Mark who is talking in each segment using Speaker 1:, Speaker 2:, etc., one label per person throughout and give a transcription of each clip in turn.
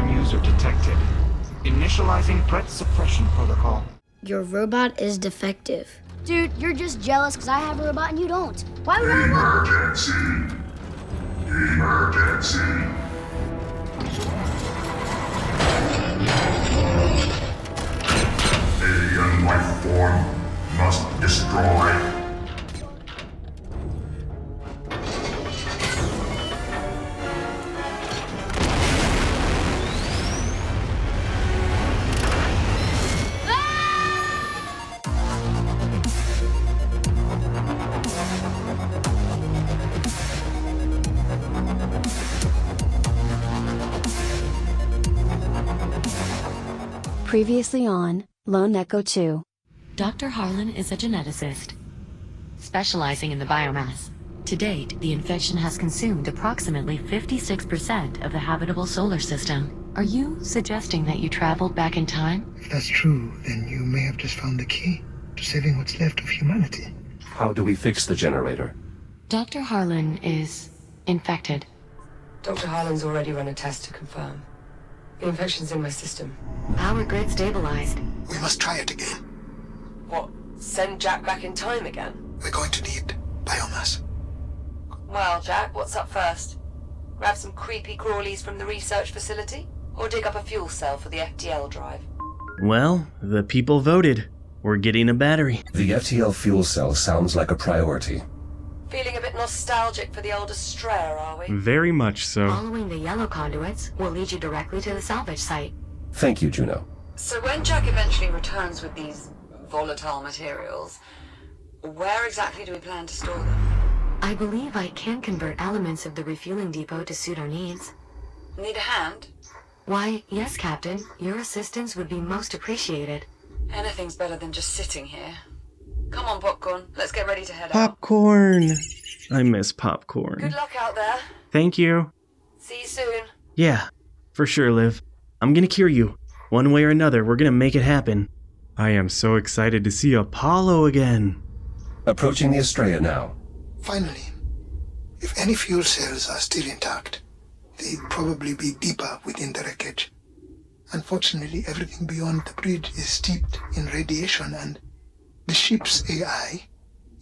Speaker 1: program user detected. Initializing threat suppression protocol.
Speaker 2: Your robot is defective. Dude, you're just jealous because I have a robot and you don't. Why would I want?
Speaker 3: Emergency! Alien life form must destroy.
Speaker 4: Previously on Lone Echo 2.
Speaker 5: Dr. Harlan is a geneticist, specializing in the biomass. To date, the infection has consumed approximately 56% of the habitable solar system. Are you suggesting that you traveled back in time?
Speaker 6: If that's true, then you may have just found the key to saving what's left of humanity.
Speaker 7: How do we fix the generator?
Speaker 5: Dr. Harlan is infected.
Speaker 8: Dr. Harlan's already run a test to confirm. The infection's in my system.
Speaker 5: Power grid stabilized.
Speaker 6: We must try it again.
Speaker 8: What? Send Jack back in time again?
Speaker 6: We're going to need biomass.
Speaker 8: Well, Jack, what's up first? Grab some creepy crawlies from the research facility? Or dig up a fuel cell for the FTL drive?
Speaker 9: Well, the people voted. We're getting a battery.
Speaker 7: The FTL fuel cell sounds like a priority.
Speaker 8: Feeling a bit nostalgic for the old Astraea, are we?
Speaker 9: Very much so.
Speaker 5: Following the yellow conduits will lead you directly to the salvage site.
Speaker 7: Thank you, Juno.
Speaker 8: So when Jack eventually returns with these volatile materials, where exactly do we plan to store them?
Speaker 5: I believe I can convert elements of the refueling depot to suit our needs.
Speaker 8: Need a hand?
Speaker 5: Why, yes, Captain. Your assistance would be most appreciated.
Speaker 8: Anything's better than just sitting here. Come on, Popcorn. Let's get ready to head out.
Speaker 9: Popcorn! I miss popcorn.
Speaker 8: Good luck out there.
Speaker 9: Thank you.
Speaker 8: See you soon.
Speaker 9: Yeah, for sure, Liv. I'm gonna cure you. One way or another, we're gonna make it happen. I am so excited to see Apollo again.
Speaker 7: Approaching the Astraea now.
Speaker 6: Finally, if any fuel cells are still intact, they'd probably be deeper within the wreckage. Unfortunately, everything beyond the bridge is steeped in radiation, and the ship's AI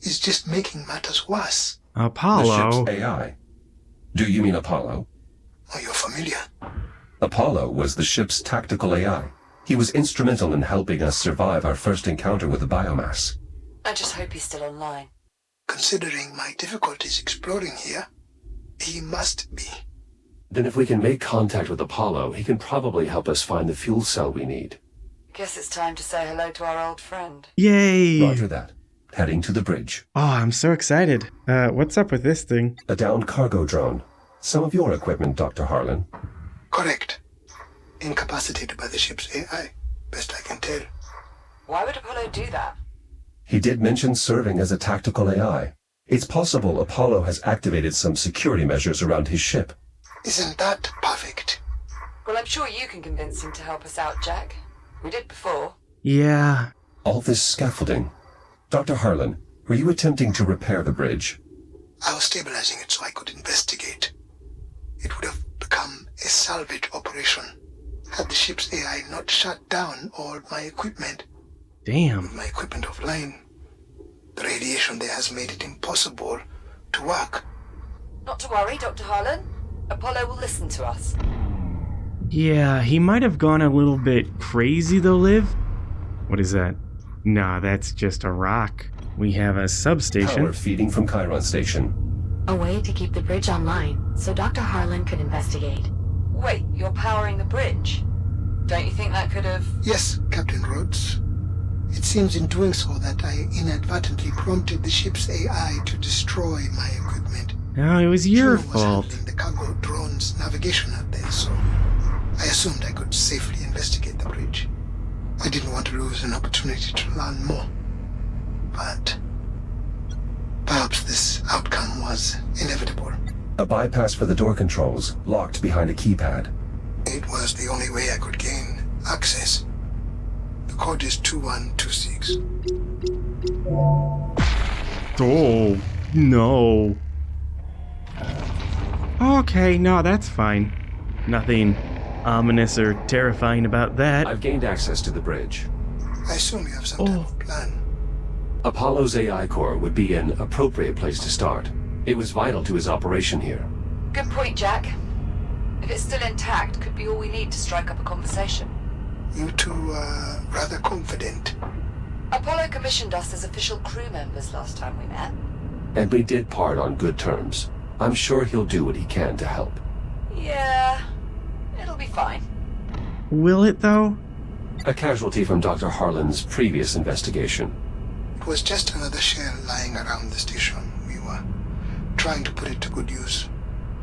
Speaker 6: is just making matters worse.
Speaker 9: Apollo?
Speaker 7: The ship's AI? Do you mean Apollo?
Speaker 6: Oh, you're familiar.
Speaker 7: Apollo was the ship's tactical AI. He was instrumental in helping us survive our first encounter with the biomass.
Speaker 8: I just hope he's still online.
Speaker 6: Considering my difficulties exploring here, he must be.
Speaker 7: Then if we can make contact with Apollo, he can probably help us find the fuel cell we need.
Speaker 8: Guess it's time to say hello to our old friend.
Speaker 9: Yay!
Speaker 7: Roger that. Heading to the bridge.
Speaker 9: Oh, I'm so excited. What's up with this thing?
Speaker 7: A downed cargo drone. Some of your equipment, Dr. Harlan.
Speaker 6: Correct. Incapacitated by the ship's AI, best I can tell.
Speaker 8: Why would Apollo do that?
Speaker 7: He did mention serving as a tactical AI. It's possible Apollo has activated some security measures around his ship.
Speaker 6: Isn't that perfect?
Speaker 8: Well, I'm sure you can convince him to help us out, Jack. We did before.
Speaker 9: Yeah.
Speaker 7: All this scaffolding. Dr. Harlan, were you attempting to repair the bridge?
Speaker 6: I was stabilizing it so I could investigate. It would have become a salvage operation had the ship's AI not shut down all my equipment.
Speaker 9: Damn.
Speaker 6: With my equipment offline, the radiation there has made it impossible to work.
Speaker 8: Not to worry, Dr. Harlan. Apollo will listen to us.
Speaker 9: Yeah, he might have gone a little bit crazy though, Liv. What is that? Nah, that's just a rock. We have a substation.
Speaker 7: Power feeding from Chiron Station.
Speaker 5: A way to keep the bridge online, so Dr. Harlan could investigate.
Speaker 8: Wait, you're powering the bridge? Don't you think that could have...
Speaker 6: Yes, Captain Rhodes. It seems in doing so that I inadvertently prompted the ship's AI to destroy my equipment.
Speaker 9: No, it was your
Speaker 6: Juno was
Speaker 9: fault.
Speaker 6: handling the cargo drone's navigation out there, so I assumed I could safely investigate the bridge. I didn't want to lose an opportunity to learn more. But perhaps this outcome was inevitable.
Speaker 7: A bypass for the door controls, locked behind a keypad.
Speaker 6: It was the only way I could gain access. The code is 2126.
Speaker 9: Oh, no. Okay, no, that's fine. Nothing ominous or terrifying about that.
Speaker 7: I've gained access to the bridge.
Speaker 6: I assume you have some type of plan.
Speaker 7: Apollo's AI core would be an appropriate place to start. It was vital to his operation here.
Speaker 8: Good point, Jack. If it's still intact, could be all we need to strike up a conversation.
Speaker 6: You two are rather confident.
Speaker 8: Apollo commissioned us as official crew members last time we met.
Speaker 7: And we did part on good terms. I'm sure he'll do what he can to help.
Speaker 8: Yeah, it'll be fine.
Speaker 9: Will it, though?
Speaker 7: A casualty from Dr. Harlan's previous investigation.
Speaker 6: It was just another shell lying around the station. We were trying to put it to good use.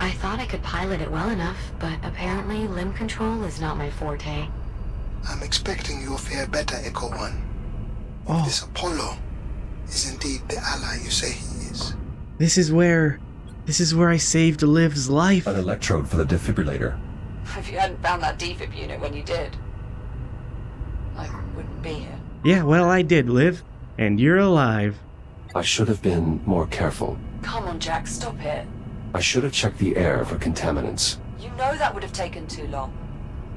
Speaker 5: I thought I could pilot it well enough, but apparently limb control is not my forte.
Speaker 6: I'm expecting you'll fare better, Echo One.
Speaker 9: Oh,
Speaker 6: This Apollo is indeed the ally you say he is.
Speaker 9: this is where I saved Liv's life.
Speaker 7: An electrode for the defibrillator.
Speaker 8: If you hadn't found that defib unit when you did, I wouldn't be here.
Speaker 9: Yeah, well, I did, Liv. And you're alive.
Speaker 7: I should have been more careful.
Speaker 8: Come on, Jack, stop it.
Speaker 7: I should have checked the air for contaminants.
Speaker 8: You know that would have taken too long.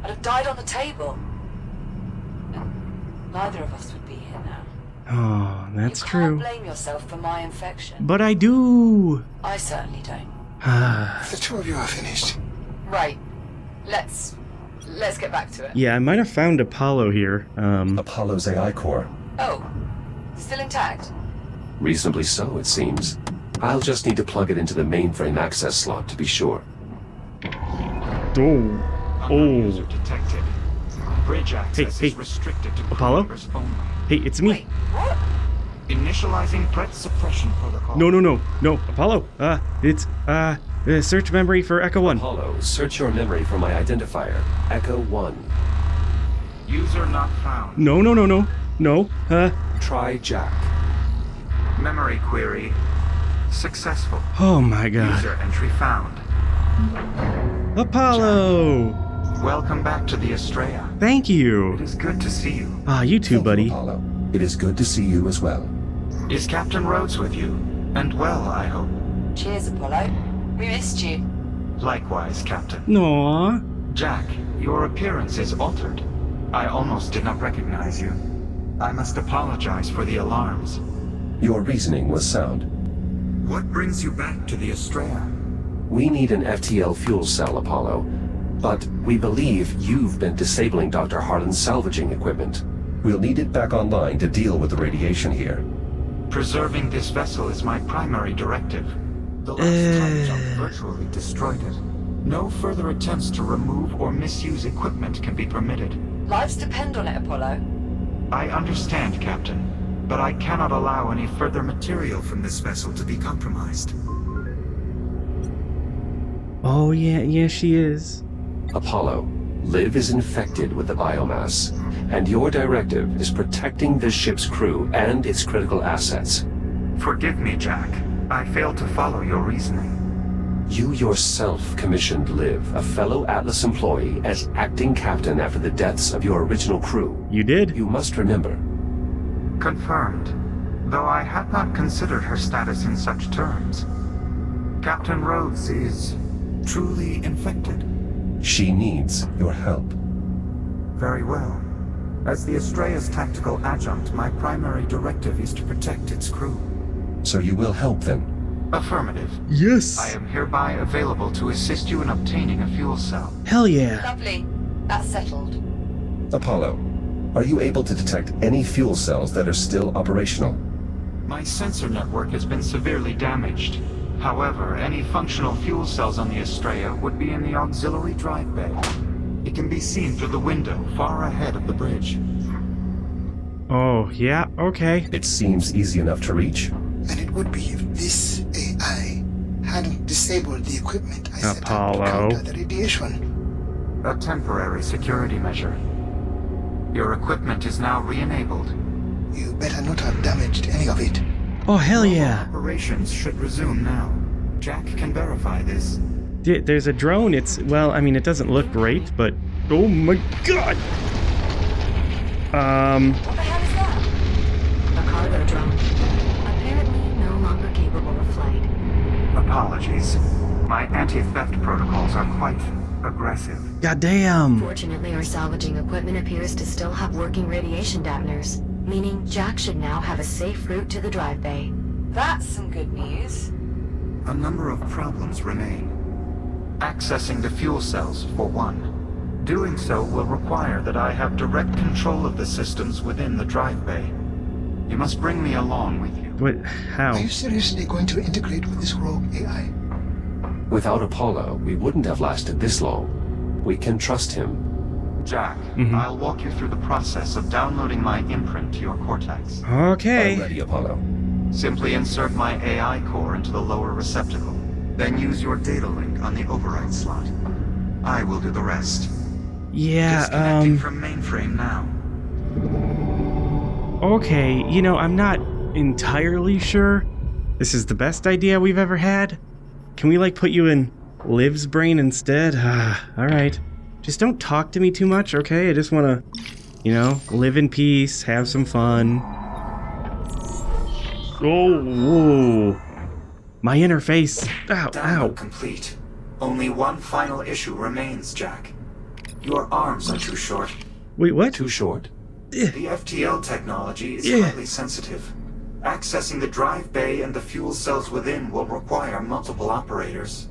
Speaker 8: I'd have died on the table. And neither of us would be here now.
Speaker 9: Oh, that's
Speaker 8: you
Speaker 9: true.
Speaker 8: can't blame yourself for my infection.
Speaker 9: But I do.
Speaker 8: I certainly don't.
Speaker 6: If the two of you are finished,
Speaker 8: Right. Let's get back to it.
Speaker 9: Yeah, I might have found Apollo here.
Speaker 7: Apollo's AI core.
Speaker 8: Oh, still intact?
Speaker 7: Reasonably so, it seems. I'll just need to plug it into the mainframe access slot to be sure.
Speaker 9: Oh.
Speaker 1: User
Speaker 9: Oh.
Speaker 1: detected. Bridge access
Speaker 9: hey.
Speaker 1: is restricted to crew
Speaker 9: Apollo?
Speaker 1: members only.
Speaker 9: Hey, it's me.
Speaker 8: Wait, what?
Speaker 1: Initializing threat suppression protocol.
Speaker 9: No, Apollo. It's, search memory for Echo 1.
Speaker 7: Apollo, search your memory for my identifier, Echo 1.
Speaker 1: User not found.
Speaker 9: No,
Speaker 7: Try Jack.
Speaker 1: Memory query successful.
Speaker 9: oh my god.
Speaker 1: User entry found.
Speaker 9: Apollo!
Speaker 1: Welcome back to the Estrella.
Speaker 9: Thank
Speaker 1: It
Speaker 9: you.
Speaker 1: is good to see you.
Speaker 9: You too,
Speaker 7: Thank you,
Speaker 9: buddy.
Speaker 7: Apollo. It is good to see you as well.
Speaker 1: Is Captain Rhodes with you? And well, I hope.
Speaker 8: Cheers, Apollo. We missed you.
Speaker 1: Likewise, Captain.
Speaker 9: Aw.
Speaker 1: Jack, your appearance is altered. I almost did not recognize you. I must apologize for the alarms.
Speaker 7: Your reasoning was sound.
Speaker 1: What brings you back to the Estrella?
Speaker 7: We need an FTL fuel cell, Apollo. But we believe you've been disabling Dr. Harlan's salvaging equipment. We'll need it back online to deal with the radiation here.
Speaker 1: Preserving this vessel is my primary directive. The last time jump virtually destroyed it. No further attempts to remove or misuse equipment can be permitted.
Speaker 8: Lives depend on it, Apollo.
Speaker 1: I understand, Captain, but I cannot allow any further material from this vessel to be compromised.
Speaker 9: Oh, yeah, she is.
Speaker 7: Apollo, Liv is infected with the biomass, and your directive is protecting the ship's crew and its critical assets.
Speaker 1: Forgive me, Jack. I failed to follow your reasoning.
Speaker 7: You yourself commissioned Liv, a fellow Atlas employee, as acting captain after the deaths of your original crew.
Speaker 9: You did?
Speaker 7: You must remember.
Speaker 1: Confirmed, though I had not considered her status in such terms. Captain Rhodes is truly infected.
Speaker 7: She needs your help.
Speaker 1: Very well. As the Estrella's tactical adjunct, my primary directive is to protect its crew.
Speaker 7: So you will help them?
Speaker 1: Affirmative.
Speaker 9: Yes.
Speaker 1: I am hereby available to assist you in obtaining a fuel cell.
Speaker 9: Hell yeah.
Speaker 8: Lovely. That's settled.
Speaker 7: Apollo, are you able to detect any fuel cells that are still operational?
Speaker 1: My sensor network has been severely damaged. However, any functional fuel cells on the Estrella would be in the auxiliary drive bay. It can be seen through the window far ahead of the bridge.
Speaker 9: Oh, yeah, okay.
Speaker 7: It seems easy enough to reach.
Speaker 6: and it would be if this AI hadn't disabled the equipment I set up to
Speaker 9: Apollo.
Speaker 6: counter the radiation.
Speaker 1: A temporary security measure. Your equipment is now re-enabled.
Speaker 6: You better not have damaged any of it.
Speaker 9: Oh, hell yeah.
Speaker 1: Operations should resume now. Jack can verify this.
Speaker 9: There's a drone. It's, well, I mean, it doesn't look great, but oh my god.
Speaker 8: What the hell is that?
Speaker 5: A cargo drone. Apparently no longer capable of flight.
Speaker 1: Apologies. My anti-theft protocols are quite aggressive.
Speaker 9: Goddamn.
Speaker 5: Fortunately, our salvaging equipment appears to still have working radiation dampeners, meaning Jack should now have a safe route to the drive bay.
Speaker 8: That's some good news.
Speaker 1: A number of problems remain. Accessing the fuel cells, for one. Doing so will require that I have direct control of the systems within the drive bay. You must bring me along with you.
Speaker 9: What? How?
Speaker 6: Are you seriously going to integrate with this rogue AI?
Speaker 7: Without Apollo, we wouldn't have lasted this long. We can trust him.
Speaker 1: Jack, I'll walk you through the process of downloading my imprint to your cortex.
Speaker 9: Okay.
Speaker 7: I'm ready, Apollo.
Speaker 1: Simply insert my AI core into the lower receptacle. Then use your data link on the override slot. I will do the rest.
Speaker 9: Yeah,
Speaker 1: Disconnecting from mainframe now.
Speaker 9: Okay, you know, I'm not entirely sure this is the best idea we've ever had. Can we, like, put you in Liv's brain instead? Alright. Just don't talk to me too much, okay? I just want to, you know, live in peace, have some fun. Oh, whoa. My interface. Ow, ow.
Speaker 1: Download complete. Only one final issue remains, Jack. Your arms are too short.
Speaker 9: Wait, what?
Speaker 7: Too short?
Speaker 1: The FTL technology is highly sensitive. Accessing the drive bay and the fuel cells within will require multiple operators.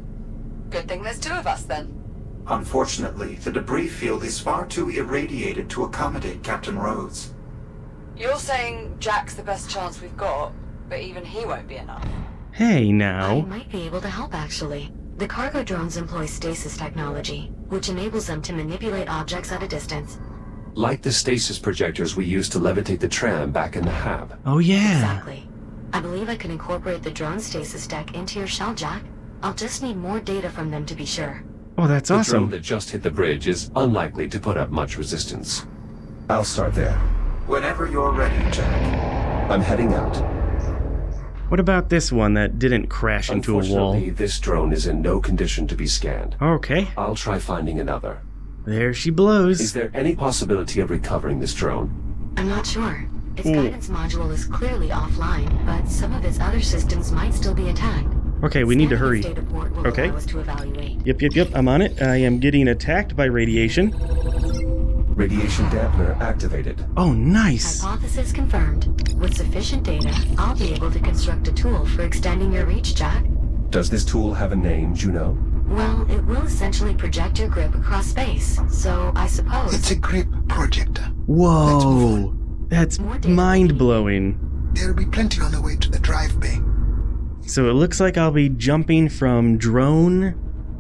Speaker 8: Good thing there's two of us then.
Speaker 1: Unfortunately, the debris field is far too irradiated to accommodate Captain Rhodes.
Speaker 8: You're saying Jack's the best chance we've got, but even he won't be enough.
Speaker 9: Hey,
Speaker 5: I
Speaker 9: now.
Speaker 5: might be able to help, actually. The cargo drones employ stasis technology, which enables them to manipulate objects at a distance.
Speaker 7: Like the stasis projectors we used to levitate the tram back in the hab.
Speaker 9: Oh, yeah.
Speaker 5: Exactly. I believe I can incorporate the drone stasis tech into your shell, Jack. I'll just need more data from them to be sure.
Speaker 9: Oh, that's
Speaker 7: The drone
Speaker 9: awesome.
Speaker 7: that just hit the bridge is unlikely to put up much resistance. I'll start there.
Speaker 1: Whenever you're ready, Jack.
Speaker 7: I'm heading out.
Speaker 9: What about this one that didn't crash into a wall?
Speaker 7: Unfortunately, this drone is in no condition to be scanned.
Speaker 9: Okay.
Speaker 7: I'll try finding another.
Speaker 9: There she blows.
Speaker 7: Is there any possibility of recovering this drone?
Speaker 5: I'm not sure. Its guidance module is clearly offline, but some of its other systems might still be attacked.
Speaker 9: Okay, we need to hurry.
Speaker 5: Scanning its data port will
Speaker 9: Okay.
Speaker 5: allow us to evaluate.
Speaker 9: Yep, I'm on it. I am getting attacked by radiation.
Speaker 7: Radiation dampener activated.
Speaker 9: Oh, nice.
Speaker 5: Hypothesis confirmed. With sufficient data, I'll be able to construct a tool for extending your reach, Jack.
Speaker 7: Does this tool have a name, Juno?
Speaker 5: Well, it will essentially project your grip across space, so I suppose...
Speaker 6: It's a grip projector.
Speaker 9: Whoa. That's mind-blowing.
Speaker 6: There'll be plenty on the way to the drive bay.
Speaker 9: So it looks like I'll be jumping from drone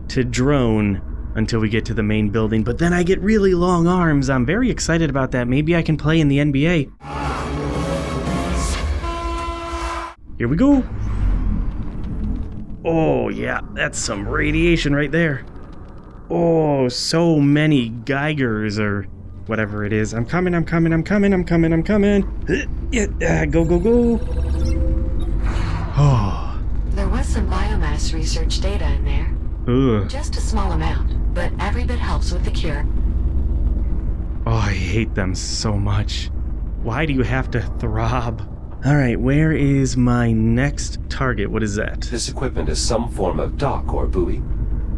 Speaker 9: to drone until we get to the main building, but then I get really long arms. I'm very excited about that. Maybe I can play in the NBA. Here we go. Oh, yeah, that's some radiation right there. Oh, so many Geigers or whatever it is. I'm coming. Go. Oh.
Speaker 5: There was some biomass research data in there.
Speaker 9: Ugh.
Speaker 5: Just a small amount, but every bit helps with the cure.
Speaker 9: Oh, I hate them so much. Why do you have to throb? Alright, where is my next target? What is that?
Speaker 7: This equipment is some form of dock or buoy.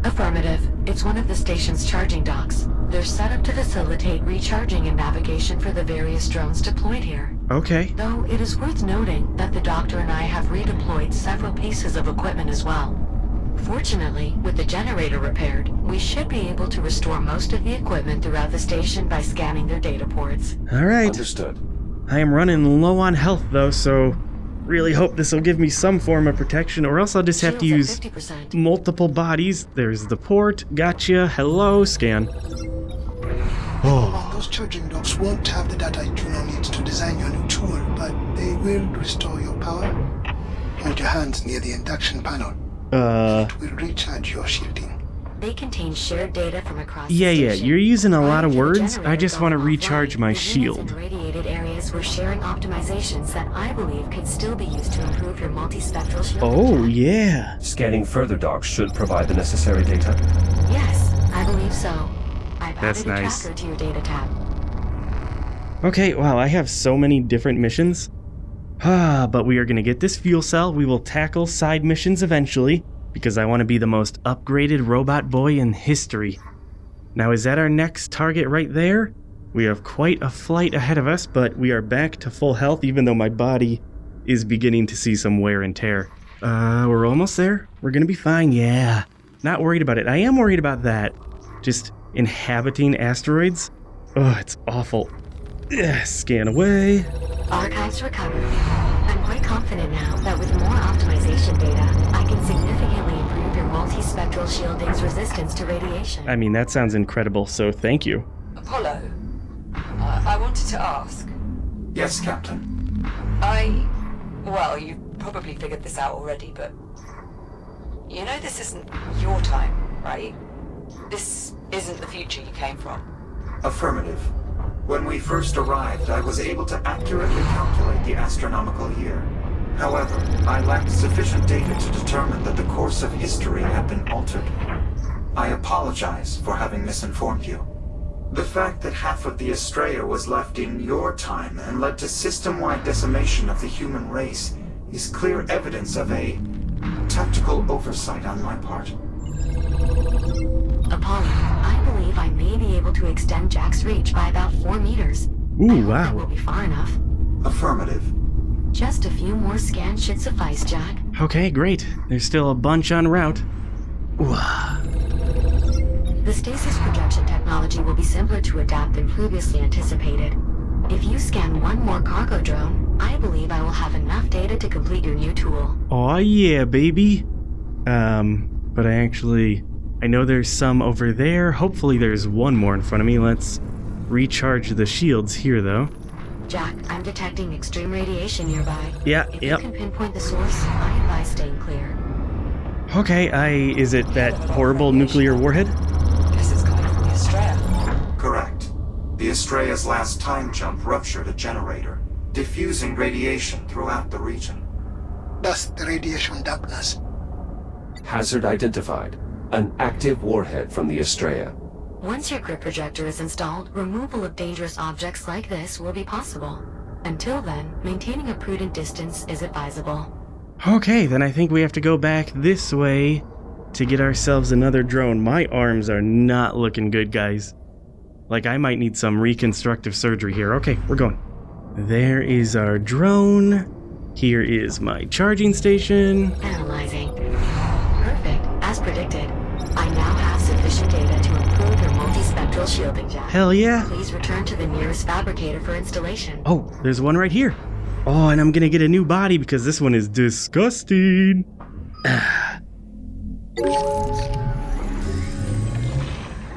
Speaker 5: Affirmative. It's one of the station's charging docks. They're set up to facilitate recharging and navigation for the various drones deployed here.
Speaker 9: Okay.
Speaker 5: Though it is worth noting that the doctor and I have redeployed several pieces of equipment as well. Fortunately, with the generator repaired, we should be able to restore most of the equipment throughout the station by scanning their data ports.
Speaker 9: Alright.
Speaker 7: Understood.
Speaker 9: I am running low on health though, so really hope this will give me some form of protection, or else I'll just have to use
Speaker 5: Shields at 50%.
Speaker 9: multiple bodies. There's the port. Gotcha. Hello, scan. Oh.
Speaker 6: Those charging docks won't have the data Juno needs to design your new tool, but they will restore your power. Hold your hands near the induction panel. It will recharge your shielding.
Speaker 5: They contain shared data from across
Speaker 9: Yeah,
Speaker 5: the station.
Speaker 9: you're using a lot of
Speaker 5: Prior to the
Speaker 9: words. I
Speaker 5: generator
Speaker 9: just want to
Speaker 5: going
Speaker 9: recharge
Speaker 5: offline,
Speaker 9: my
Speaker 5: the units
Speaker 9: shield.
Speaker 5: in radiated areas were sharing optimizations that I believe could still be used to improve your multispectral shield.
Speaker 9: Oh, yeah.
Speaker 7: Scanning further docks should provide the necessary data.
Speaker 5: Yes, I believe so. I've
Speaker 9: That's
Speaker 5: added a
Speaker 9: nice.
Speaker 5: tracker to your data tab.
Speaker 9: Okay, wow, I have so many different missions. But we are going to get this fuel cell. We will tackle side missions eventually, because I want to be the most upgraded robot boy in history. Now, is that our next target right there? We have quite a flight ahead of us, but we are back to full health, even though my body is beginning to see some wear and tear. We're almost there. We're gonna be fine, yeah. Not worried about it. I am worried about that. Just inhabiting asteroids? Oh, it's awful. Yeah, scan away.
Speaker 5: Archives recovered. I'm quite confident now that with more optimization data, I can significantly improve your multispectral shielding's resistance to radiation.
Speaker 9: I mean, that sounds incredible, so thank you.
Speaker 8: Apollo, I wanted to ask.
Speaker 1: Yes, Captain.
Speaker 8: Well, you probably figured this out already, but... You know this isn't your time, right? This isn't the future you came from.
Speaker 1: Affirmative. When we first arrived, I was able to accurately calculate the astronomical year. However, I lacked sufficient data to determine that the course of history had been altered. I apologize for having misinformed you. The fact that half of the Estrella was left in your time and led to system-wide decimation of the human race is clear evidence of a tactical oversight on my part.
Speaker 5: Apollo, I believe I may be able to extend Jack's reach by about 4 meters.
Speaker 9: Ooh, wow.
Speaker 5: That will be far enough.
Speaker 1: Affirmative.
Speaker 5: Just a few more scans should suffice, Jack.
Speaker 9: Okay, great. There's still a bunch en route. Ooh.
Speaker 5: The stasis projection technology will be simpler to adapt than previously anticipated. If you scan one more cargo drone, I believe I will have enough data to complete your new tool.
Speaker 9: Aw, yeah, baby. But I know there's some over there. Hopefully there's one more in front of me. Let's recharge the shields here, though.
Speaker 5: Jack, I'm detecting extreme radiation nearby.
Speaker 9: Yeah,
Speaker 5: If you can pinpoint the source, I advise staying clear.
Speaker 9: Okay, is it that horrible nuclear warhead?
Speaker 8: Guess it's coming from the Estrella.
Speaker 1: Correct. The Estrella's last time jump ruptured a generator, diffusing radiation throughout the region.
Speaker 6: Thus the radiation darkness.
Speaker 7: Hazard identified. An active warhead from the Estrella.
Speaker 5: Once your grip projector is installed, removal of dangerous objects like this will be possible. Until then, maintaining a prudent distance is advisable.
Speaker 9: Okay, then I think we have to go back this way to get ourselves another drone. My arms are not looking good, guys. Like, I might need some reconstructive surgery here. Okay, we're going. There is our drone. Here is my charging station.
Speaker 5: Analyzing. Perfect, as predicted. I now have sufficient data to improve your multispectral shielding, Jack.
Speaker 9: Hell yeah.
Speaker 5: Please return to the nearest fabricator for installation.
Speaker 9: Oh, there's one right here. Oh, and I'm gonna get a new body because this one is disgusting.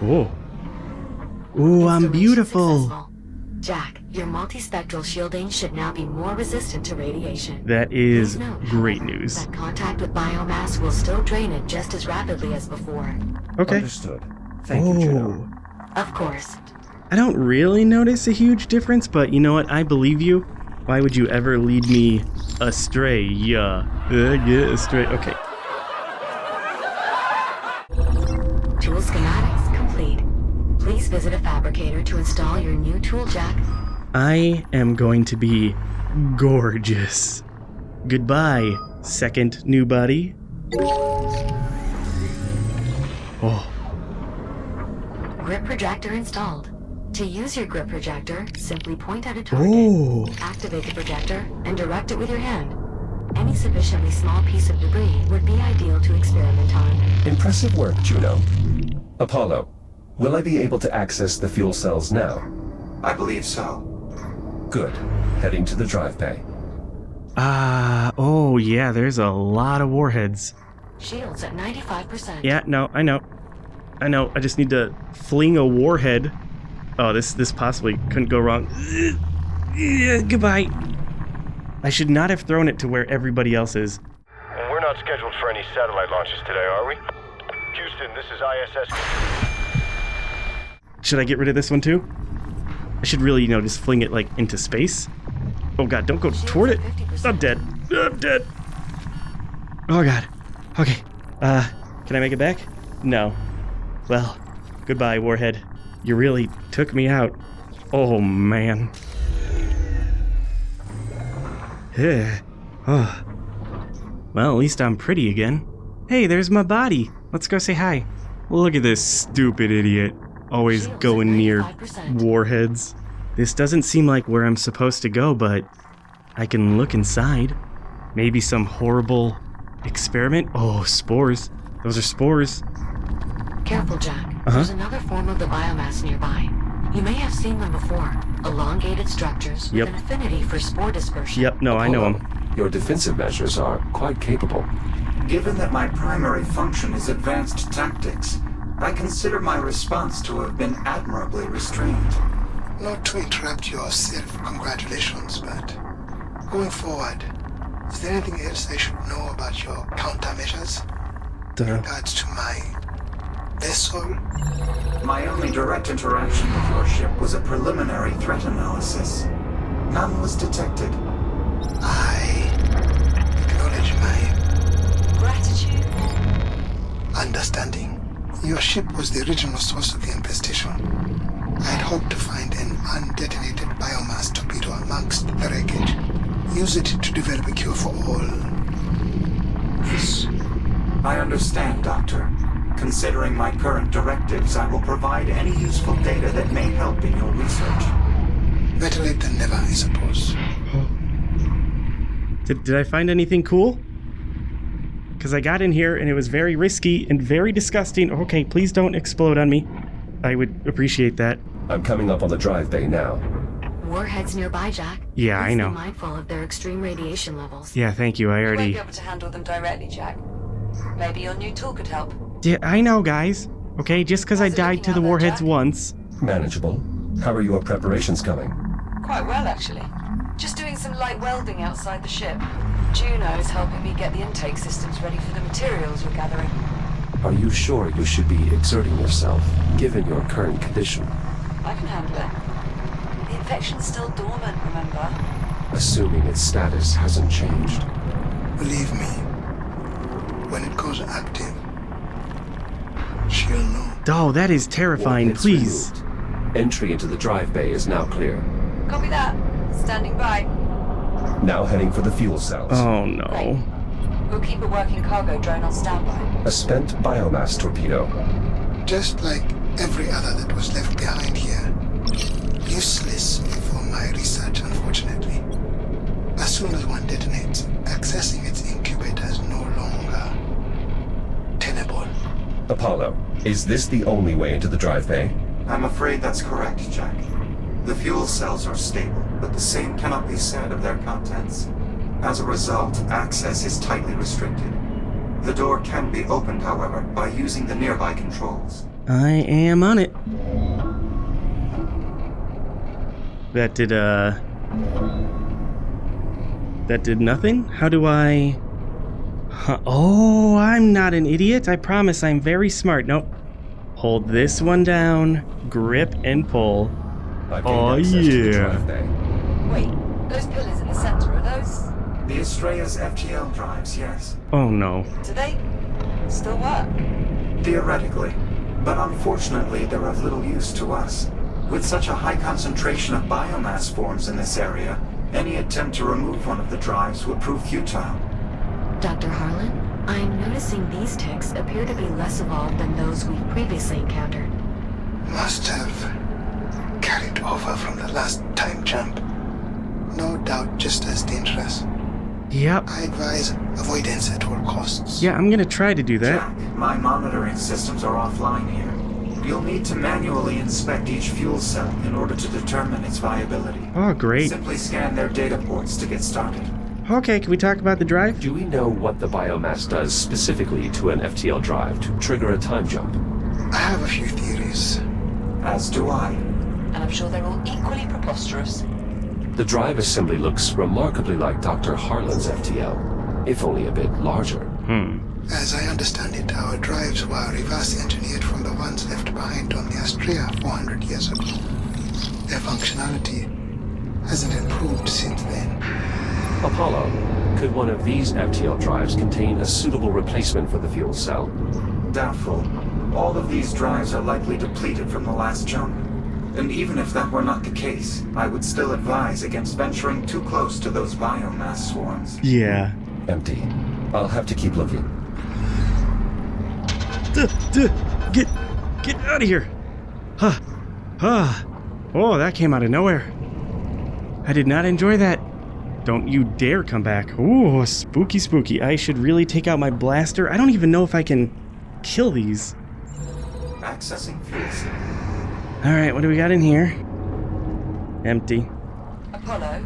Speaker 9: Oh. Ooh, I'm beautiful.
Speaker 5: Successful. Jack, your multispectral shielding should now be more resistant to radiation.
Speaker 9: That is
Speaker 5: Please note,
Speaker 9: great
Speaker 5: however,
Speaker 9: news.
Speaker 5: that contact with biomass will still drain it just as rapidly as before.
Speaker 9: Okay.
Speaker 7: Understood. Thank you, Juno.
Speaker 5: Of course.
Speaker 9: I don't really notice a huge difference, but you know what? I believe you. Why would you ever lead me astray? Yeah. Astray. Okay.
Speaker 5: Tool schematics complete. Please visit a fabricator to install your new tool, Jack.
Speaker 9: I am going to be gorgeous. Goodbye, second new body. Oh.
Speaker 5: Grip projector installed. To use your grip projector, simply point at a target,
Speaker 9: Oh.
Speaker 5: activate the projector, and direct it with your hand. Any sufficiently small piece of debris would be ideal to experiment on.
Speaker 7: Impressive work, Juno. Apollo, will I be able to access the fuel cells now?
Speaker 1: I believe so.
Speaker 7: Good. Heading to the drive bay.
Speaker 9: Oh yeah, there's a lot of warheads.
Speaker 5: Shields at 95%.
Speaker 9: Yeah, no, I know. I just need to fling a warhead. Oh, this possibly couldn't go wrong. Goodbye. I should not have thrown it to where everybody else is.
Speaker 10: We're not scheduled for any satellite launches today, are we? Houston, this is ISS.
Speaker 9: Should I get rid of this one too? I should really, just fling it like into space. Oh god, don't go toward it. I'm dead. I'm dead. Oh god. Okay. Can I make it back? No. Well, goodbye, warhead. You really took me out. Oh man. Oh. Well, at least I'm pretty again. Hey, there's my body. Let's go say hi. Look at this stupid idiot. always
Speaker 5: Shields
Speaker 9: going
Speaker 5: at
Speaker 9: near
Speaker 5: 95%.
Speaker 9: warheads. This doesn't seem like where I'm supposed to go, but I can look inside. Maybe some horrible experiment? Oh, spores. Those are spores.
Speaker 5: Careful, Jack.
Speaker 9: Uh-huh.
Speaker 5: There's another form of the biomass nearby. You may have seen them before. Elongated structures with
Speaker 9: Yep.
Speaker 5: an affinity for spore dispersion.
Speaker 9: Yep, no, I know
Speaker 7: Apollo,
Speaker 9: them.
Speaker 7: your defensive measures are quite capable.
Speaker 1: Given that my primary function is advanced tactics, I consider my response to have been admirably restrained.
Speaker 6: Not to interrupt your self-congratulations, but going forward, is there anything else I should know about your countermeasures in regards to my vessel?
Speaker 1: My only direct interaction with your ship was a preliminary threat analysis. None was detected.
Speaker 6: I acknowledge my
Speaker 8: Gratitude.
Speaker 6: understanding. Your ship was the original source of the infestation. I'd hoped to find an undetonated biomass torpedo amongst the wreckage. Use it to develop a cure for all this.
Speaker 1: I understand, Doctor. Considering my current directives, I will provide any useful data that may help in your research.
Speaker 6: Better late than never, I suppose.
Speaker 9: Did I find anything cool? Because I got in here and it was very risky and very disgusting. Okay, please don't explode on me. I would appreciate that.
Speaker 7: I'm coming up on the drive bay now.
Speaker 5: Warheads nearby, Jack.
Speaker 9: Yeah, I
Speaker 5: Please
Speaker 9: know.
Speaker 5: Be mindful of their extreme radiation levels.
Speaker 9: Yeah, thank you. I
Speaker 8: You won't
Speaker 9: already...
Speaker 8: be able to handle them directly, Jack. Maybe your new tool could help.
Speaker 9: Yeah, I know, guys. Okay, just because I
Speaker 8: How's it
Speaker 9: died
Speaker 8: looking
Speaker 9: to the
Speaker 8: out there,
Speaker 9: warheads
Speaker 8: Jack?
Speaker 9: once.
Speaker 7: Manageable. How are your preparations coming?
Speaker 8: Quite well, actually. Just doing some light welding outside the ship. Juno's helping me get the intake systems ready for the materials we're gathering.
Speaker 7: Are you sure you should be exerting yourself, given your current condition?
Speaker 8: I can handle it. The infection's still dormant, remember?
Speaker 7: Assuming its status hasn't changed.
Speaker 6: Believe me, when it goes active, she'll know.
Speaker 9: Oh, that is terrifying.
Speaker 7: Warheads
Speaker 9: Please.
Speaker 7: removed. Entry into the drive bay is now clear.
Speaker 8: Copy that. Standing by.
Speaker 7: Now heading for the fuel cells.
Speaker 9: Oh, no.
Speaker 8: We'll keep a working cargo drone on standby.
Speaker 7: A spent biomass torpedo.
Speaker 6: Just like every other that was left behind here. Useless for my research, unfortunately. As soon as one detonates, accessing its incubator is no longer tenable.
Speaker 7: Apollo, is this the only way into the drive bay?
Speaker 1: I'm afraid that's correct, Jack. The fuel cells are stable, but the same cannot be said of their contents. As a result, access is tightly restricted. The door can be opened, however, by using the nearby controls.
Speaker 9: I am on it. That did nothing? How do I... Huh. Oh, I'm not an idiot. I promise I'm very smart. Nope. Hold this one down, grip, and pull.
Speaker 7: I've
Speaker 9: Oh,
Speaker 7: gained access to the
Speaker 9: yeah.
Speaker 7: drive bay.
Speaker 8: Wait, those pillars in the center, are those...
Speaker 1: The Astrea's FTL drives, yes.
Speaker 9: Oh, no.
Speaker 8: do they still work?
Speaker 1: Theoretically. But unfortunately, they're of little use to us. With such a high concentration of biomass forms in this area, any attempt to remove one of the drives would prove futile.
Speaker 5: Dr. Harlan, I'm noticing these ticks appear to be less evolved than those we've previously encountered.
Speaker 6: Must have carried over from the last time jump. No doubt just as dangerous.
Speaker 9: Yep.
Speaker 6: I advise avoidance at all costs.
Speaker 9: Yeah, I'm gonna try to do that.
Speaker 1: Jack, my monitoring systems are offline here. You'll need to manually inspect each fuel cell in order to determine its viability.
Speaker 9: Oh, great.
Speaker 1: Simply scan their data ports to get started.
Speaker 9: Okay, can we talk about the drive?
Speaker 7: Do we know what the biomass does specifically to an FTL drive to trigger a time jump?
Speaker 6: I have a few theories.
Speaker 1: As do I.
Speaker 8: And I'm sure they're all equally preposterous.
Speaker 7: The drive assembly looks remarkably like Dr. Harlan's FTL, if only a bit larger.
Speaker 6: As I understand it, our drives were reverse engineered from the ones left behind on the Astrea 400 years ago. Their functionality hasn't improved since then.
Speaker 7: Apollo, could one of these FTL drives contain a suitable replacement for the fuel cell?
Speaker 1: Doubtful. All of these drives are likely depleted from the last jump. And even if that were not the case, I would still advise against venturing too close to those biomass swarms.
Speaker 9: Yeah.
Speaker 7: Empty. I'll have to keep looking.
Speaker 9: Get out of here. Oh, that came out of nowhere. I did not enjoy that. Don't you dare come back. Ooh, spooky, spooky. I should really take out my blaster. I don't even know if I can kill these.
Speaker 1: Accessing fuel cell.
Speaker 9: Alright, what do we got in here? Empty.
Speaker 8: Apollo,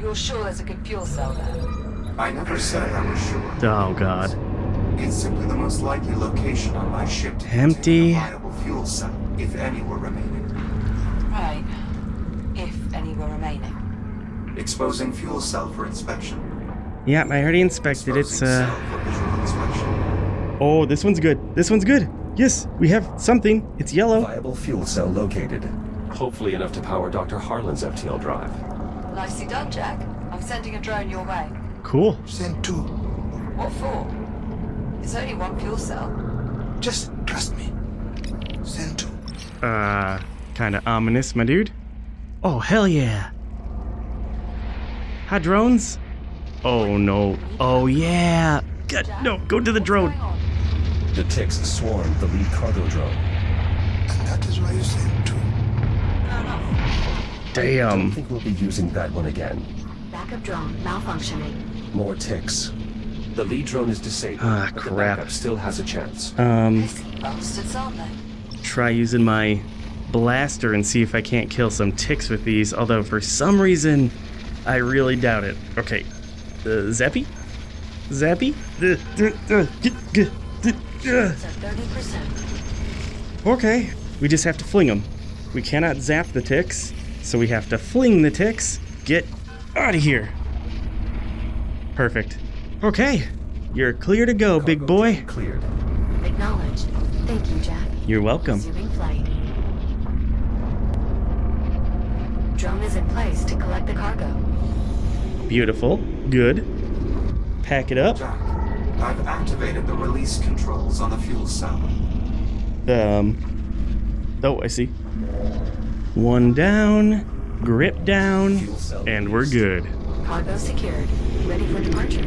Speaker 8: you're sure there's a good fuel cell there?
Speaker 1: I never said I was sure.
Speaker 9: Oh, God.
Speaker 1: It's simply the most likely location on my ship to
Speaker 9: Empty.
Speaker 1: contain a viable fuel cell, if any were remaining.
Speaker 8: Right. If any were remaining.
Speaker 1: Exposing fuel cell for inspection.
Speaker 9: Yeah, I already inspected it. It's,
Speaker 1: Exposing cell for visual inspection.
Speaker 9: Oh, this one's good. This one's good. Yes, we have something. It's yellow.
Speaker 7: Viable fuel cell located. Hopefully enough to power Dr. Harlan's FTL drive.
Speaker 8: Nicely done, Jack. I'm sending a drone your way.
Speaker 9: Cool.
Speaker 6: Send 2.
Speaker 8: What for? It's only one fuel cell.
Speaker 6: Just trust me. Send 2.
Speaker 9: Kinda ominous, my dude. Oh, hell yeah. Hi, drones. Oh, no. Oh, yeah. God, no, go to the drone.
Speaker 7: The ticks swarmed the lead cargo drone.
Speaker 6: And that is why you send 2.
Speaker 7: I
Speaker 9: Damn.
Speaker 7: don't think we'll be using that one again.
Speaker 5: Backup drone malfunctioning.
Speaker 7: More ticks. The lead drone is disabled,
Speaker 9: Ah,
Speaker 7: but the
Speaker 9: crap.
Speaker 7: backup still has a chance.
Speaker 8: Bastards, aren't they?
Speaker 9: Try using my blaster and see if I can't kill some ticks with these, although for some reason, I really doubt it. Okay. Zappy? Zappy?
Speaker 5: It's at 30%.
Speaker 9: Okay. We just have to fling them. We cannot zap the ticks, so we have to fling the ticks. Get out of here. Perfect. Okay. You're clear to go, big boy.
Speaker 7: Cleared.
Speaker 5: Acknowledged. Thank you, Jack.
Speaker 9: You're welcome.
Speaker 5: Resuming flight. Drone is in place to collect the cargo.
Speaker 9: Beautiful. Good. Pack it up.
Speaker 1: Jack, I've activated the release controls on the fuel cell.
Speaker 9: Oh, I see. One down, grip down, and we're good.
Speaker 5: Cargo secured. Ready for departure.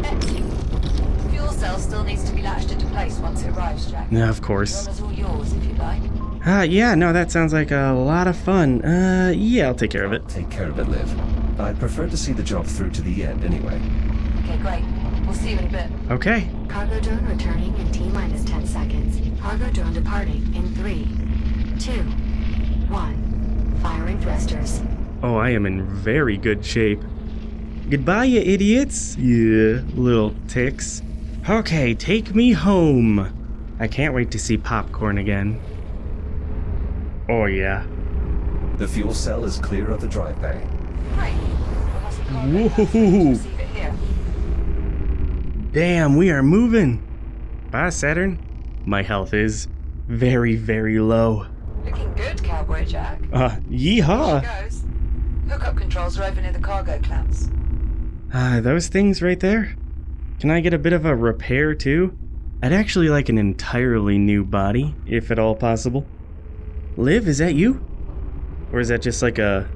Speaker 8: Excellent. Fuel cell still needs to be latched into place once it arrives, Jack.
Speaker 9: Yeah, of course.
Speaker 8: Drone is all yours if you like.
Speaker 9: Yeah, no, that sounds like a lot of fun. Yeah, I'll take care of it.
Speaker 7: Take care of it, Liv. I'd prefer to see the job through to the end anyway.
Speaker 8: Okay, great. We'll see you in a bit.
Speaker 9: Okay.
Speaker 5: Cargo drone returning in T-minus 10 seconds. Cargo drone departing in 3, 2, 1. Firing thrusters.
Speaker 9: Oh, I am in very good shape. Goodbye, you idiots. Yeah, little ticks. Okay, take me home. I can't wait to see popcorn again. Oh, yeah.
Speaker 7: The fuel cell is clear of the drive bay.
Speaker 8: Great. We'll have some cargo
Speaker 9: Woohoo.
Speaker 8: receive it here.
Speaker 9: Damn, we are moving. Bye, Saturn. My health is very, very low.
Speaker 8: Looking good, Cowboy Jack.
Speaker 9: Yeehaw.
Speaker 8: Here goes. Hookup controls are over near the cargo clamps.
Speaker 9: Those things right there? Can I get a bit of a repair too? I'd actually like an entirely new body, if at all possible. Liv, is that you? Or is that just like a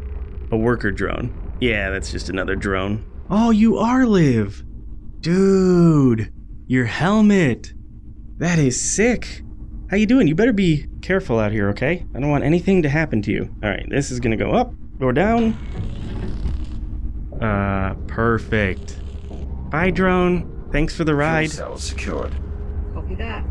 Speaker 9: worker drone? Yeah, that's just another drone. Oh, you are Liv! Dude, your helmet! That is sick! How you doing? You better be careful out here, okay? I don't want anything to happen to you. Alright, this is gonna go up, go down. Perfect. Bye, drone. Thanks for the ride.
Speaker 7: Fuel cell secured.
Speaker 11: Copy that.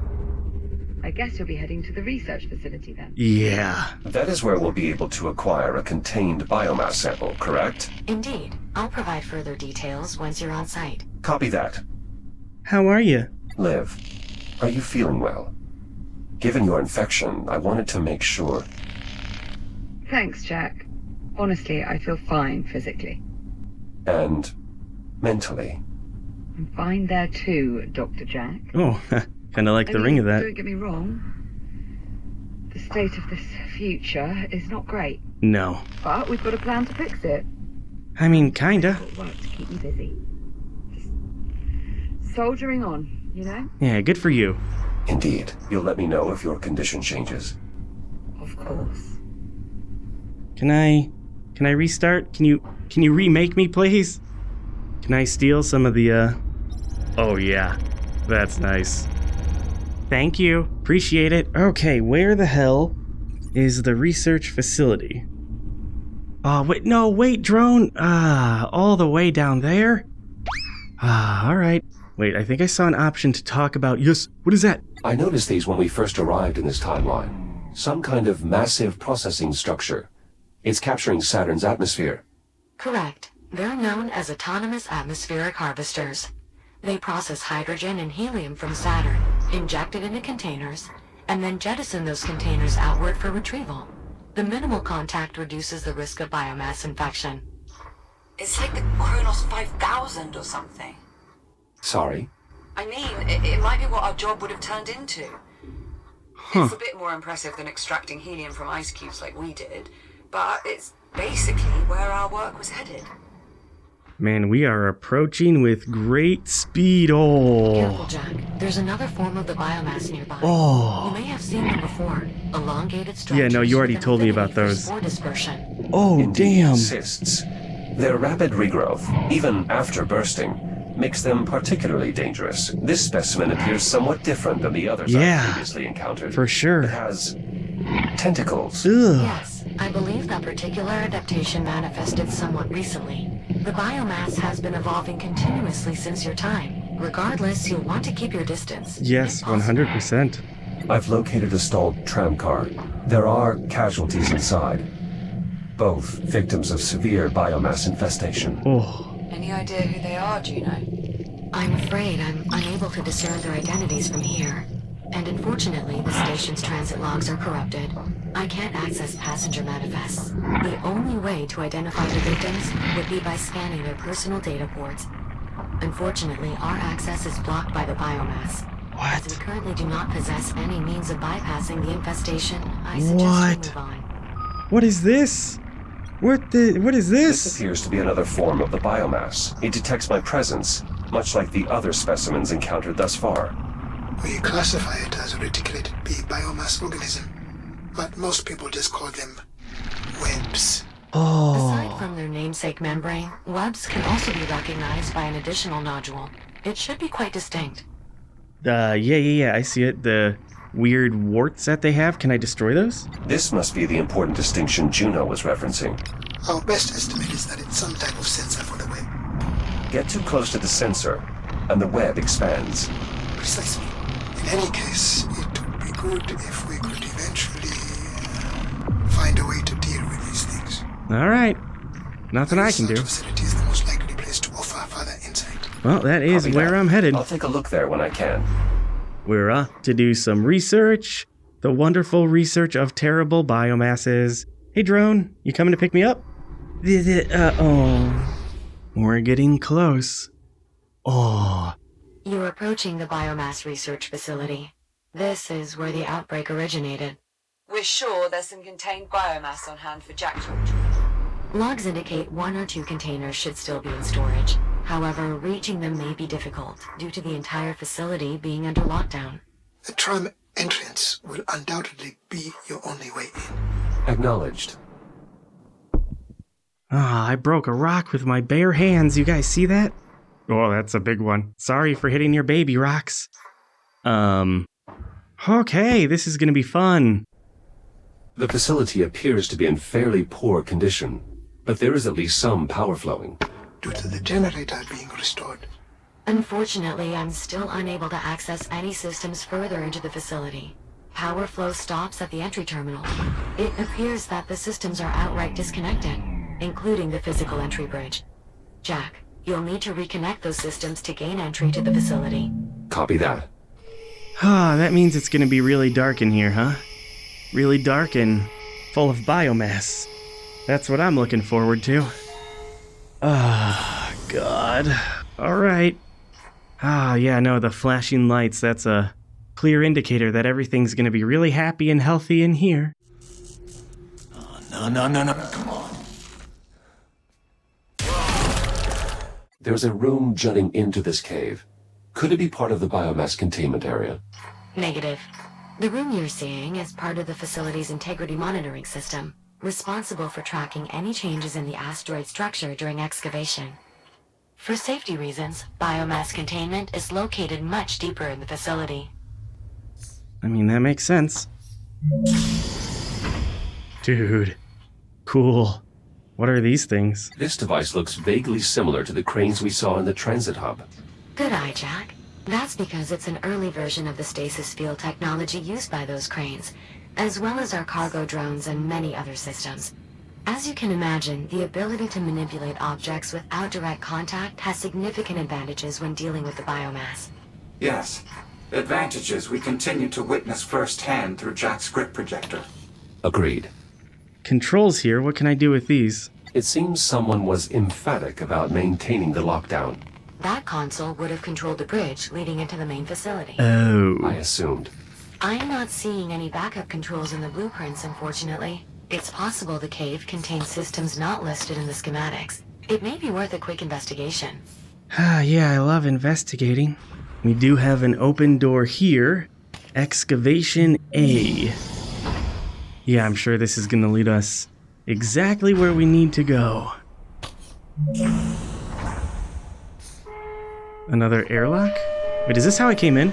Speaker 11: I guess you'll be heading to the research facility then.
Speaker 9: Yeah.
Speaker 7: That is where we'll be able to acquire a contained biomass sample, correct?
Speaker 5: Indeed. I'll provide further details once you're on site.
Speaker 7: Copy that.
Speaker 9: How are you?
Speaker 7: Liv, are you feeling well? Given your infection, I wanted to make sure.
Speaker 11: Thanks, Jack. Honestly, I feel fine physically.
Speaker 7: And mentally.
Speaker 11: I'm fine there too, Dr. Jack.
Speaker 9: Oh, kind of like the ring of that.
Speaker 11: Don't get me wrong. The state of this future is not great.
Speaker 9: No.
Speaker 11: But we've got a plan to fix it.
Speaker 9: I mean, kinda.
Speaker 11: Work to keep me busy. Just soldiering on, you know?
Speaker 9: Yeah, good for you.
Speaker 7: Indeed. You'll let me know if your condition changes.
Speaker 11: Of course.
Speaker 9: Can I restart? Can you remake me, please? Can I steal some of the, Oh, yeah. That's nice. Thank you. Appreciate it. Okay, where the hell is the research facility. Oh, wait, drone. All the way down there? Alright. Wait, I think I saw an option to talk about... Yes, what is that?
Speaker 7: I noticed these when we first arrived in this timeline. Some kind of massive processing structure. It's capturing Saturn's atmosphere.
Speaker 5: Correct. They're known as autonomous atmospheric harvesters. They process hydrogen and helium from Saturn, inject it into containers, and then jettison those containers outward for retrieval. The minimal contact reduces the risk of biomass infection.
Speaker 8: It's like the Kronos 5000 or something.
Speaker 7: Sorry?
Speaker 8: I mean, it might be what our job would have turned into. It's a bit more impressive than extracting helium from ice cubes like we did, but it's basically where our work was headed.
Speaker 9: Man, we are approaching with great speed. Oh.
Speaker 5: Careful, Jack. There's another form of the biomass nearby.
Speaker 9: Oh.
Speaker 5: You may have seen them before. Elongated structures.
Speaker 9: Yeah, no, you already
Speaker 5: with an
Speaker 9: told me
Speaker 5: affinity
Speaker 9: about
Speaker 5: for
Speaker 9: those.
Speaker 5: spore dispersion.
Speaker 9: Oh,
Speaker 7: Indeed,
Speaker 9: damn.
Speaker 7: cysts. Their rapid regrowth, even after bursting, makes them particularly dangerous. This specimen appears somewhat different than the others I've previously encountered.
Speaker 9: For sure.
Speaker 7: It has tentacles.
Speaker 9: Ugh.
Speaker 5: Yes, I believe that particular adaptation manifested somewhat recently. The biomass has been evolving continuously since your time. Regardless, you'll want to keep your distance.
Speaker 9: Yes, 100%.
Speaker 7: I've located a stalled tram car. There are casualties inside. Both victims of severe biomass infestation.
Speaker 9: Oh.
Speaker 8: Any idea who they are, Juno?
Speaker 5: I'm afraid I'm unable to discern their identities from here. And unfortunately, the station's transit logs are corrupted. I can't access passenger manifests. The only way to identify the victims would be by scanning their personal data ports. Unfortunately, our access is blocked by the biomass.
Speaker 9: What?
Speaker 5: As we currently do not possess any means of bypassing the infestation, I suggest we move on.
Speaker 9: What is this? What is this?
Speaker 7: This appears to be another form of the biomass. It detects my presence, much like the other specimens encountered thus far.
Speaker 6: We classify it as a reticulated B biomass organism, but most people just call them webs.
Speaker 9: Oh.
Speaker 5: Aside from their namesake membrane, webs can also be recognized by an additional nodule. It should be quite distinct.
Speaker 9: Yeah, I see it. The weird warts that they have. Can I destroy those?
Speaker 7: This must be the important distinction Juno was referencing.
Speaker 6: Our best estimate is that it's some type of sensor for the web.
Speaker 7: Get too close to the sensor, and the web expands.
Speaker 6: Precisely. In any case, it would be good if we could eventually find a way to deal with these things.
Speaker 9: All right. Nothing I can do.
Speaker 6: The facility is the most likely place to offer further insight.
Speaker 9: Well, that is
Speaker 7: Copy
Speaker 9: where
Speaker 7: that.
Speaker 9: I'm headed.
Speaker 7: I'll take a look there when I can.
Speaker 9: We're off to do some research. The wonderful research of terrible biomasses. Hey, drone, you coming to pick me up? Oh. We're getting close. Oh.
Speaker 5: You're approaching the biomass research facility. This is where the outbreak originated.
Speaker 8: We're sure there's some contained biomass on hand for Jack to retrieve.
Speaker 5: Logs indicate 1 or 2 containers should still be in storage. However, reaching them may be difficult due to the entire facility being under lockdown.
Speaker 6: The tram entrance will undoubtedly be your only way in.
Speaker 7: Acknowledged.
Speaker 9: I broke a rock with my bare hands. You guys see that? Oh, that's a big one. Sorry for hitting your baby rocks. Okay, this is gonna be fun.
Speaker 7: The facility appears to be in fairly poor condition, but there is at least some power flowing.
Speaker 6: Due to the generator being restored.
Speaker 5: Unfortunately, I'm still unable to access any systems further into the facility. Power flow stops at the entry terminal. It appears that the systems are outright disconnected, including the physical entry bridge. Jack, you'll need to reconnect those systems to gain entry to the facility.
Speaker 7: Copy that.
Speaker 9: That means it's gonna be really dark in here, huh? Really dark and full of biomass. That's what I'm looking forward to. God. Alright. Yeah, no, the flashing lights, that's a clear indicator that everything's gonna be really happy and healthy in here.
Speaker 6: No, come on.
Speaker 7: There's a room jutting into this cave. Could it be part of the biomass containment area?
Speaker 5: Negative. The room you're seeing is part of the facility's integrity monitoring system, responsible for tracking any changes in the asteroid structure during excavation. For safety reasons, biomass containment is located much deeper in the facility.
Speaker 9: I mean, that makes sense. Dude. Cool. What are these things?
Speaker 7: This device looks vaguely similar to the cranes we saw in the transit hub.
Speaker 5: Good eye, Jack. That's because it's an early version of the stasis field technology used by those cranes, as well as our cargo drones and many other systems. As you can imagine, the ability to manipulate objects without direct contact has significant advantages when dealing with the biomass.
Speaker 1: Yes. Advantages we continue to witness firsthand through Jack's grip projector.
Speaker 7: Agreed.
Speaker 9: Controls here, what can I do with these?
Speaker 7: It seems someone was emphatic about maintaining the lockdown.
Speaker 5: That console would have controlled the bridge leading into the main facility.
Speaker 9: Oh.
Speaker 7: I assumed.
Speaker 5: I'm not seeing any backup controls in the blueprints, unfortunately. It's possible the cave contains systems not listed in the schematics. It may be worth a quick investigation.
Speaker 9: Yeah, I love investigating. We do have an open door here. Excavation A. Yeah, I'm sure this is gonna lead us exactly where we need to go. Another airlock? Wait, is this how I came in?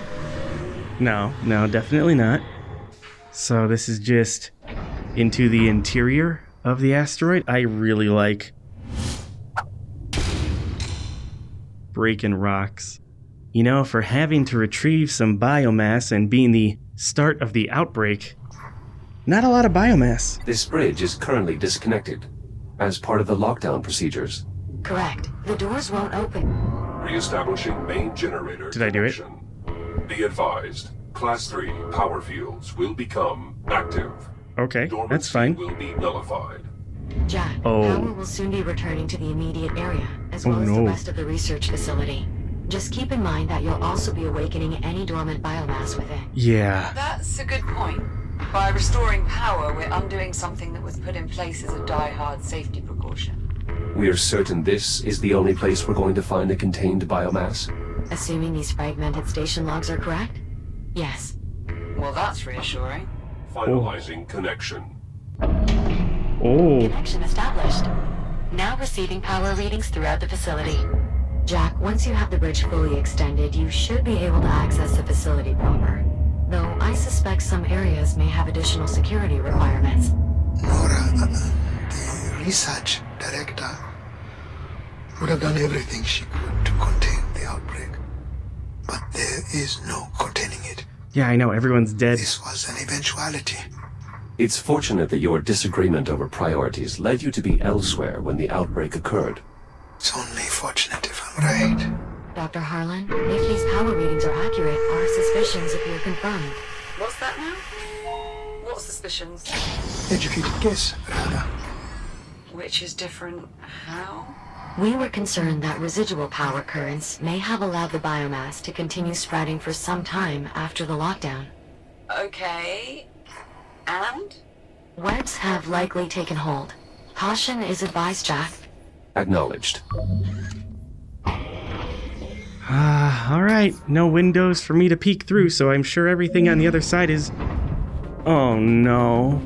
Speaker 9: No, definitely not. So this is just into the interior of the asteroid. I really like breaking rocks. You know, for having to retrieve some biomass and being the start of the outbreak, not a lot of biomass.
Speaker 7: This bridge is currently disconnected as part of the lockdown procedures.
Speaker 5: Correct. The doors won't open.
Speaker 3: Reestablishing main generator.
Speaker 9: Did I do it?
Speaker 3: Be advised, Class 3 power fields will become active.
Speaker 9: Okay,
Speaker 3: Dormancy
Speaker 9: that's fine.
Speaker 3: will be nullified.
Speaker 5: Jack,
Speaker 9: Oh.
Speaker 5: power will soon be returning to the immediate area, as well as the rest of the research facility. Just keep in mind that you'll also be awakening any dormant biomass within.
Speaker 9: Yeah.
Speaker 8: That's a good point. By restoring power, we're undoing something that was put in place as a die-hard safety precaution.
Speaker 7: We're certain this is the only place we're going to find the contained biomass?
Speaker 5: Assuming these fragmented station logs are correct? Yes.
Speaker 8: Well, that's reassuring.
Speaker 3: Finalizing connection.
Speaker 9: Oh.
Speaker 5: Connection established. Now receiving power readings throughout the facility. Jack, once you have the bridge fully extended, you should be able to access the facility proper. Though I suspect some areas may have additional security requirements.
Speaker 6: Nora, the research director would have done everything she could to contain the outbreak. But there is no containing it.
Speaker 9: Yeah, I know, everyone's dead.
Speaker 6: This was an eventuality.
Speaker 7: It's fortunate that your disagreement over priorities led you to be elsewhere when the outbreak occurred.
Speaker 6: It's only fortunate if I'm right.
Speaker 5: Dr. Harlan, if these power readings are accurate, our suspicions appear confirmed.
Speaker 8: What's that now? What suspicions?
Speaker 6: Educated guess, rather.
Speaker 8: Which is different how?
Speaker 5: We were concerned that residual power currents may have allowed the biomass to continue spreading for some time after the lockdown.
Speaker 8: Okay. And?
Speaker 5: Webs have likely taken hold. Caution is advised, Jack.
Speaker 7: Acknowledged.
Speaker 9: Alright. No windows for me to peek through, so I'm sure everything on the other side is... Oh no.